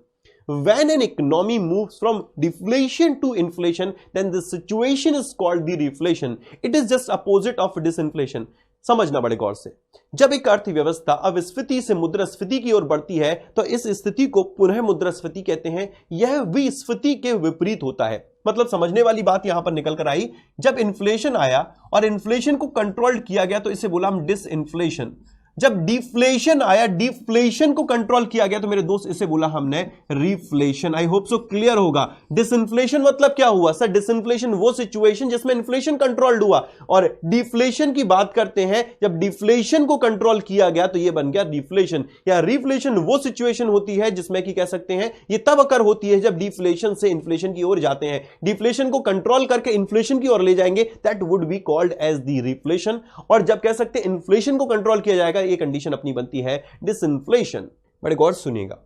When an economy moves from deflation to inflation, then the situation is called the reflation. It is just opposite of disinflation. समझना बड़े गौर से। जब एक अर्थव्यवस्था अविस्फीति से मुद्रास्फीति की ओर बढ़ती है तो इस स्थिति को पुनः मुद्रास्फीति कहते हैं। यह विस्फीति के विपरीत होता है। मतलब समझने वाली बात यहां पर निकल कर आई, जब इन्फ्लेशन आया और इन्फ्लेशन को कंट्रोल किया गया तो इसे बोला हम डिसइन्फ्लेशन। जब डिफ्लेशन आया, डिफ्लेशन को कंट्रोल किया गया, तो मेरे दोस्त इसे बोला हमने रिफ्लेशन। आई होप सो क्लियर होगा। डिसइंफ्लेशन मतलब क्या हुआ सर? डिसइंफ्लेशन वो सिचुएशन जिसमें इन्फ्लेशन कंट्रोल्ड हुआ, और डिफ्लेशन की बात करते हैं जब डिफ्लेशन को कंट्रोल किया गया तो यह बन गया डिफ्लेशन। या रिफ्लेशन वो सिचुएशन होती है जिसमें कि कह सकते हैं ये तब अकर होती है जब डिफ्लेशन से इन्फ्लेशन की ओर जाते हैं। डिफ्लेशन को कंट्रोल करके इन्फ्लेशन की ओर ले जाएंगे, that would be called as the reflation. और जब कह सकते हैं इन्फ्लेशन को कंट्रोल किया जाएगा, ये कंडीशन अपनी बनती है डिसइंफ्लेशन। बड़े गौर सुनिएगा,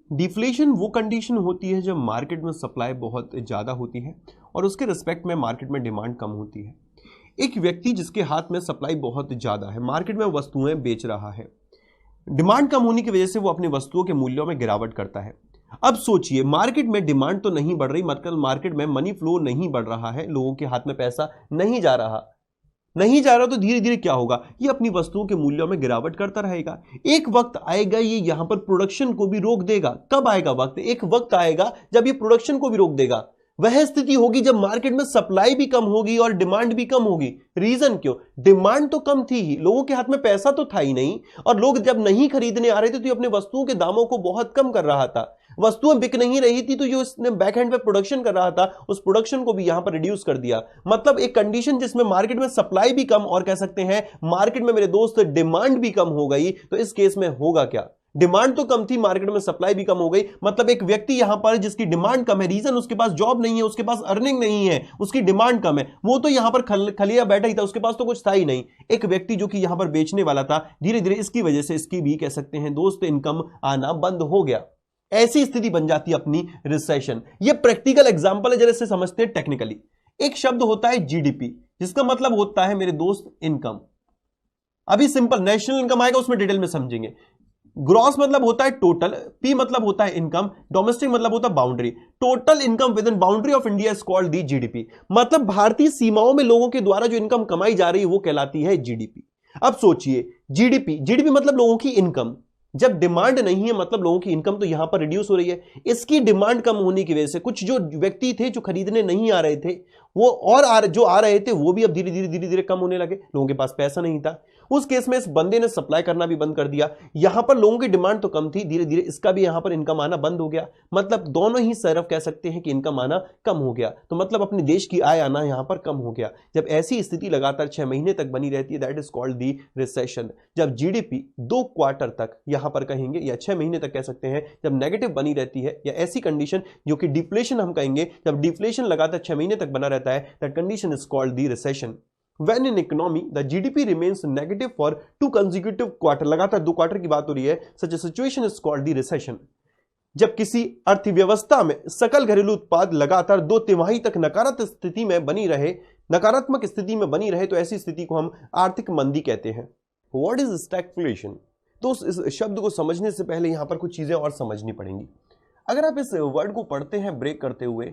डिफ्लेशन वो कंडीशन होती है जब मार्केट में सप्लाई बहुत ज्यादा होती है और उसके रिस्पेक्ट में मार्केट में डिमांड कम होती है। एक व्यक्ति जिसके हाथ में सप्लाई बहुत ज्यादा है, मार्केट में वस्तुएं बेच रहा है, डिमांड कम होने की वजह से वो अपनी वस्तुओं के मूल्यों में गिरावट करता है। अब सोचिए, मार्केट में डिमांड तो नहीं बढ़ रही, मतलब मार्केट में मनी फ्लो नहीं बढ़ रहा है, लोगों के हाथ में पैसा नहीं जा रहा तो धीरे धीरे क्या होगा, ये अपनी वस्तुओं के मूल्यों में गिरावट करता रहेगा। एक वक्त आएगा ये यहां पर प्रोडक्शन को भी रोक देगा। कब आएगा वक्त? एक वक्त आएगा जब ये प्रोडक्शन को भी रोक देगा। वह स्थिति होगी जब मार्केट में सप्लाई भी कम होगी और डिमांड भी कम होगी। रीजन क्यों? डिमांड तो कम थी ही, लोगों के हाथ में पैसा तो था ही नहीं, और लोग जब नहीं खरीदने आ रहे थे तो ये अपने वस्तुओं के दामों को बहुत कम कर रहा था। वस्तुएं बिक नहीं रही थी तो जो इसने बैक हैंड पे प्रोडक्शन कर रहा था, उस प्रोडक्शन को भी यहां पर रिड्यूस कर दिया। मतलब एक कंडीशन जिसमें मार्केट में सप्लाई भी कम और कह सकते हैं मार्केट में मेरे दोस्त डिमांड भी कम हो गई, तो इस केस में होगा क्या? डिमांड तो कम थी, मार्केट में सप्लाई भी कम हो गई। मतलब एक व्यक्ति यहां पर जिसकी डिमांड कम है, रीजन उसके पास जॉब नहीं है, उसके पास अर्निंग नहीं है, उसकी डिमांड कम है, वो तो यहां पर खलिया बैठा ही था, उसके पास तो कुछ था ही नहीं। एक व्यक्ति जो कि यहां पर बेचने वाला था, धीरे धीरे इसकी वजह से इसकी भी कह सकते हैं दोस्त इनकम आना बंद हो गया। ऐसी स्थिति बन जाती है अपनी रिसेशन। ये प्रैक्टिकल एग्जांपल है, जरा इसे समझते हैं टेक्निकली। एक शब्द होता है जीडीपी, जिसका मतलब होता है मेरे दोस्त इनकम। अभी सिंपल नेशनल इनकम आएगा, उसमें डिटेल में समझेंगे। ग्रॉस मतलब होता है टोटल, पी मतलब होता है इनकम, डोमेस्टिक मतलब होता है boundary. Total income with in boundary of India is called the GDP. मतलब भारतीय सीमाओं में लोगों के द्वारा जो इनकम कमाई जा रही है वो कहलाती है जीडीपी। अब सोचिए, जीडीपी मतलब लोगों की इनकम। जब डिमांड नहीं है मतलब लोगों की इनकम तो यहां पर रिड्यूस हो रही है। इसकी डिमांड कम होने की वजह से कुछ जो व्यक्ति थे जो खरीदने नहीं आ रहे थे वो, और जो आ रहे थे वो भी अब धीरे धीरे कम होने लगे। लोगों के पास पैसा नहीं था। उस केस में इस बंदे ने सप्लाई करना भी बंद कर दिया। यहां पर लोगों की डिमांड तो कम थी, धीरे धीरे इसका भी यहां पर इनकम आना बंद हो गया। मतलब दोनों ही तरफ कह सकते हैं कि इनकम आना कम हो गया। तो मतलब अपने देश की आय आना यहां पर कम हो गया। जब ऐसी स्थिति लगातार 6 महीने तक बनी रहती है, that is called the recession. जब जीडीपी 2 क्वार्टर तक यहां पर कहेंगे या 6 महीने तक कह सकते हैं जब नेगेटिव बनी रहती है, या ऐसी कंडीशन जो कि डिफ्लेशन हम कहेंगे, जब डिफ्लेशन लगातार 6 महीने तक बना रहता है, that condition is called the recession. When in economy the GDP remains negative for 2 consecutive quarter, लगातार 2 क्वार्टर की बात हो रही है, such a situation is called the recession। जब किसी अर्थव्यवस्था में सकल घरेलू उत्पाद लगातार 2 तिमाही तक नकारात्मक स्थिति में बनी रहे तो ऐसी स्थिति को हम आर्थिक मंदी कहते हैं। What is stagflation? तो इस शब्द को समझने से पहले यहां पर कुछ चीजें और समझनी पड़ेंगी। अगर आप इस वर्ड को पढ़ते हैं ब्रेक करते हुए,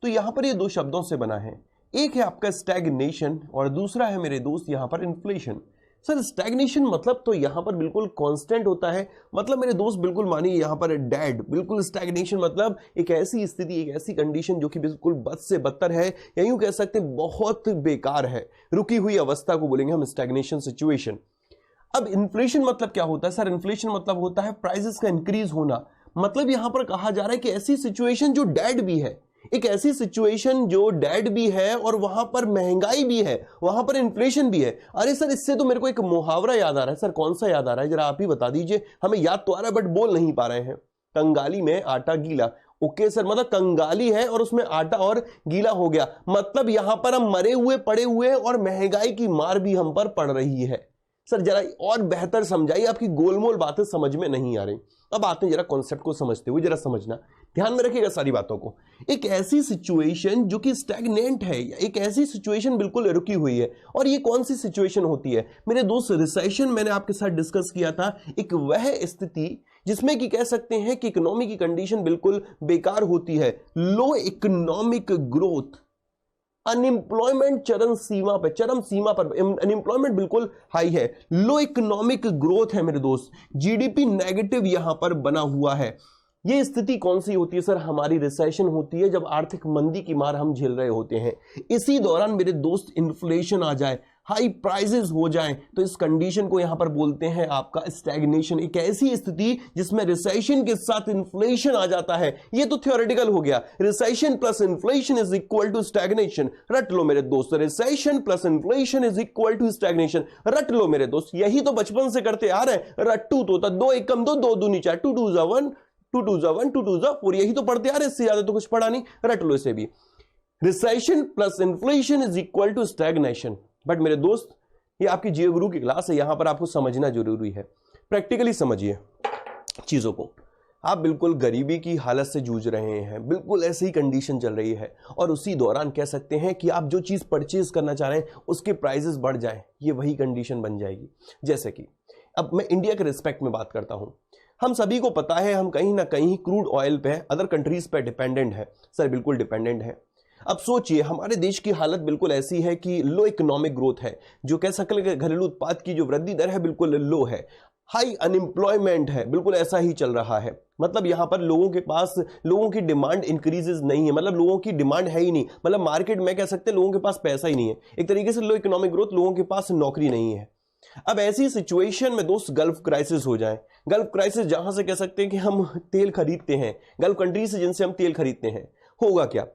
तो यहां पर ये 2 शब्दों से बना है। एक है आपका स्टैग्नेशन और दूसरा है मेरे दोस्त यहां पर इन्फ्लेशन। सर स्टैग्नेशन मतलब तो यहां पर बिल्कुल कांस्टेंट होता है, मतलब मेरे दोस्त बिल्कुल मानिए यहां पर डेड। बिल्कुल स्टैग्नेशन मतलब एक ऐसी स्थिति, एक ऐसी कंडीशन जो कि बिल्कुल बद से बदतर है, या यूं कह सकते हैं बहुत बेकार है, रुकी हुई अवस्था को बोलेंगे हम स्टैग्नेशन सिचुएशन। अब इन्फ्लेशन मतलब क्या होता है सर? इन्फ्लेशन मतलब होता है प्राइसेस का इंक्रीज होना। मतलब यहां पर कहा जा रहा है कि ऐसी सिचुएशन जो डेड भी है, एक ऐसी सिचुएशन जो डेड भी है और वहां पर महंगाई भी है, वहां पर इन्फ्लेशन भी है। अरे सर इससे तो मेरे को एक मुहावरा याद आ रहा है। सर कौन सा याद आ रहा है, जरा आप ही बता दीजिए। हमें याद तो आ रहा है बट बोल नहीं पा रहे हैं। कंगाली में आटा गीला। ओके सर, मतलब कंगाली है और उसमें आटा और गीला हो गया, मतलब यहां पर हम मरे हुए पड़े हुए और महंगाई की मार भी हम पर पड़ रही है। सर जरा और बेहतर समझाइए, आपकी गोलमोल बातें समझ में नहीं आ रही। अब आते हैं जरा कॉन्सेप्ट को समझते हुए, जरा समझना, ध्यान में रखिएगा सारी बातों को। एक ऐसी सिचुएशन जो कि स्टैग्नेंट है, एक ऐसी सिचुएशन बिल्कुल रुकी हुई है। और ये कौन सी सिचुएशन होती है मेरे दोस्त? रिसेशन मैंने आपके साथ डिस्कस किया था। एक वह स्थिति जिसमें कि कह सकते हैं कि इकोनॉमी की कंडीशन बिल्कुल बेकार होती है, लो इकोनॉमिक ग्रोथ, अनएम्प्लॉयमेंट चरम सीमा पर अनएम्प्लॉयमेंट बिल्कुल हाई है, लो इकोनॉमिक ग्रोथ है मेरे दोस्त, जीडीपी नेगेटिव यहां पर बना हुआ है। ये स्थिति कौन सी होती है सर? हमारी रिसेशन होती है, जब आर्थिक मंदी की मार हम झेल रहे होते हैं। इसी दौरान मेरे दोस्त इन्फ्लेशन आ जाए, हाई प्राइसेस हो जाएं, तो इस कंडीशन को यहां पर बोलते हैं आपका स्टैग्नेशन। एक ऐसी स्थिति जिसमें रिसेशन के साथ इन्फ्लेशन आ जाता है। ये तो थ्योरेटिकल हो गया, recession plus inflation is equal to stagnation. रट लो मेरे दोस्त, recession plus inflation is equal to stagnation. रट लो मेरे दोस्त, यही तो बचपन से करते आ रहे हैं। रट्टू तोता, 2 1 कम 2, 2 दूनी 4, 2 2 जा 1, 2 2 जा 1, 2 2 जा 4, यही तो पढ़ते आ रहे, इससे ज्यादा तो कुछ पढ़ा नहीं। रट लो इसे भी, recession plus inflation is equal to stagnation. But मेरे दोस्त, ये आपकी जियो गुरु की क्लास है, यहां पर आपको समझना जरूरी है। प्रैक्टिकली समझिए चीजों को। आप बिल्कुल गरीबी की हालत से जूझ रहे हैं, बिल्कुल ऐसी ही कंडीशन चल रही है, और उसी दौरान कह सकते हैं कि आप जो चीज परचेज करना चाह रहे हैं उसके प्राइसेस बढ़ जाएं, ये वही कंडीशन बन जाएगी। जैसे कि अब मैं इंडिया के रिस्पेक्ट में बात करता हूं। हम सभी को पता है हम कहीं ना कहीं क्रूड ऑयल पे, अदर कंट्रीज पे डिपेंडेंट है। सर बिल्कुल डिपेंडेंट है। अब सोचिए हमारे देश की हालत बिल्कुल ऐसी है कि लो इकोनॉमिक ग्रोथ है, जो कह सकते हैं घरेलू उत्पाद की जो वृद्धि दर है बिल्कुल लो है, हाई अनएम्प्लॉयमेंट है, बिल्कुल ऐसा ही चल रहा है। मतलब यहां पर लोगों के पास, लोगों की डिमांड इंक्रीजेस नहीं है, मतलब लोगों की डिमांड है ही नहीं, मतलब मार्केट में कह सकते हैं लोगों के पास पैसा ही नहीं है। एक तरीके से लो इकोनॉमिक ग्रोथ, लोगों के पास नौकरी नहीं है। अब ऐसी सिचुएशन में दोस्त गल्फ क्राइसिस हो जाए, गल्फ क्राइसिस जहां से कह सकते हैं कि हम तेल खरीदते हैं, गल्फ कंट्री से जिनसे हम तेल खरीदते हैं, होगा क्या?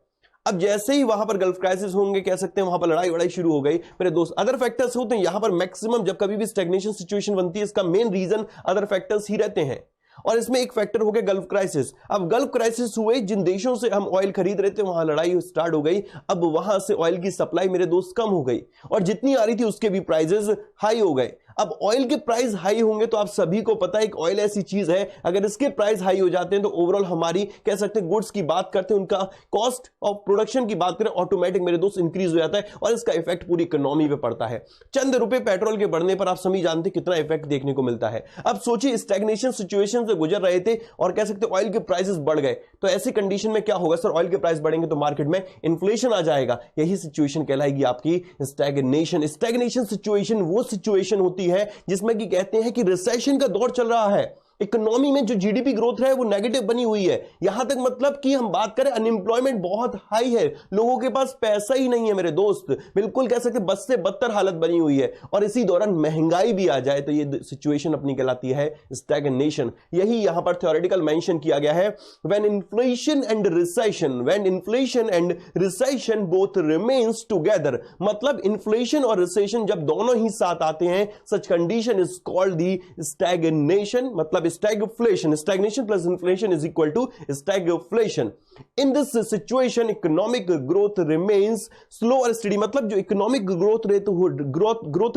अब जैसे ही वहां पर गल्फ क्राइसिस होंगे, कह सकते हैं वहां पर लड़ाई वड़ाई शुरू हो गई मेरे दोस्त। अदर फैक्टर्स होते हैं यहां पर मैक्सिमम, जब कभी भी स्टैग्नेशन सिचुएशन बनती है, इसका मेन रीजन अदर फैक्टर्स ही रहते हैं, और इसमें एक फैक्टर हो गया गल्फ क्राइसिस। अब गल्फ क्राइसिस हुए, जिन देशों से हम ऑयल खरीद रहे थे वहां लड़ाई स्टार्ट हो गई। अब वहां से ऑयल की सप्लाई मेरे दोस्त कम हो गई, और जितनी आ रही थी उसके भी प्राइसेस हाई हो गए। अब ऑयल के प्राइस हाई होंगे तो आप सभी को पता है एक ऑयल ऐसी चीज है, अगर इसके प्राइस हाई हो जाते हैं तो ओवरऑल हमारी कह सकते हैं गुड्स की बात करते हैं, उनका कॉस्ट ऑफ प्रोडक्शन की बात करें, ऑटोमेटिक मेरे दोस्त इंक्रीज हो जाता है, और इसका इफेक्ट पूरी इकोनॉमी पे पड़ता है। चंद रुपए पेट्रोल के बढ़ने पर आप सभी जानते हैं कितना इफेक्ट देखने को मिलता है। अब सोचिए स्टैग्नेशन सिचुएशन से गुजर रहे थे और कह सकते ऑयल के प्राइसेस बढ़ गए, तो ऐसी कंडीशन में क्या होगा सर? ऑयल के प्राइस बढ़ेंगे तो मार्केट में इन्फ्लेशन आ जाएगा। यही सिचुएशन कहलाएगी आपकी स्टैग्नेशन। स्टैग्नेशन सिचुएशन वो सिचुएशन होती है जिसमें कि कहते हैं कि रिसेशन का दौर चल रहा है, इकोनॉमी में जो जीडीपी ग्रोथ है वो नेगेटिव बनी हुई है। यहां तक मतलब कि हम बात करें अनएम्प्लॉयमेंट बहुत हाई है, लोगों के पास पैसा ही नहीं है मेरे दोस्त, बिल्कुल कह सकते बद से बदतर हालत बनी हुई है, और इसी दौरान महंगाई भी आ जाए तो ये सिचुएशन अपनी कहलाती है स्टैग्नेशन। यही यहां पर थ्योरेटिकल मेंशन किया गया है, when inflation and recession, when inflation and recession both remains together, मतलब इन्फ्लेशन और रिसेशन जब दोनों ही साथ आते हैं, such condition is called the stagnation, मतलब stagflation. Stagnation plus inflation is equal to stagflation. In this situation, economic growth remains slow और steady. मतलब जो इकोनॉमिक ग्रोथ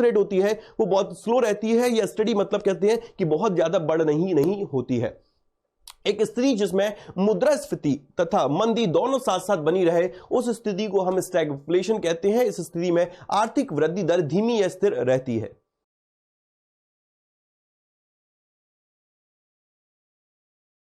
रेट होती है वो बहुत स्लो रहती है, या स्टडी मतलब कहते हैं कि बहुत ज्यादा बढ़ नहीं होती है। एक स्थिति जिसमें मुद्रास्फीति तथा मंदी दोनों साथ साथ बनी रहे, उस स्थिति को हम स्टैग्फ्लेशन कहते हैं। इस स्थिति में आर्थिक वृद्धि दर धीमी या स्थिर रहती है।